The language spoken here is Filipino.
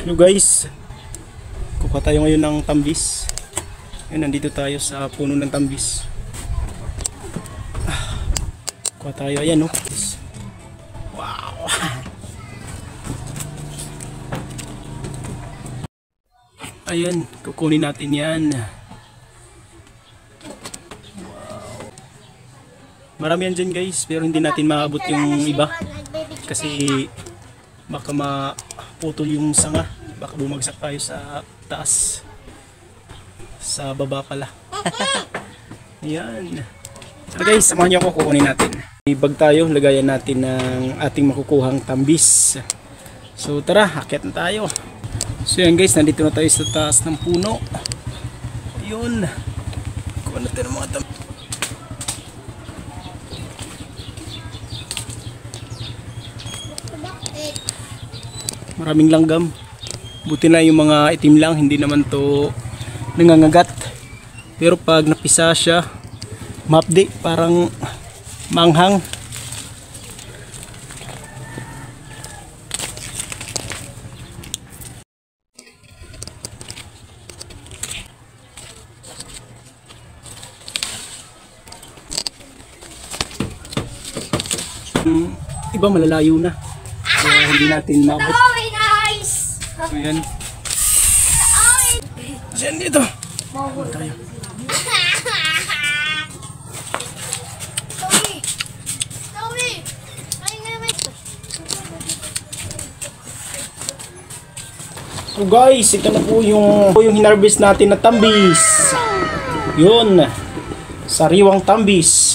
Hello guys, kukuha tayo ngayon ng tambis. Ayun, nandito tayo sa puno ng tambis. Kuha tayo, ayan oh. Wow. Ayan, kukunin natin yan. Wow. Marami yan dyan guys, pero hindi natin maabot yung iba kasi baka maputol yung sanga, baka bumagsak tayo sa taas, sa baba pala. Ayan. So guys, samahan niyo ako, kukunin natin. Ibag tayo, lagayan natin ng ating makukuhang tambis. So tara, akyat na tayo. So yan guys, nandito na tayo sa taas ng puno. Ayun, kuha natin ang mga tambis. Maraming langgam. Buti na yung mga itim lang, hindi naman to nangangagat. Pero pag napisa siya, mapdi, parang manghang. Iba malalayo na. Kaya hindi natin mabot. So yan. Ayan dito. Mabot tayo. So guys, ito na po yung hinarvest natin na tambis. Yun. Sariwang tambis.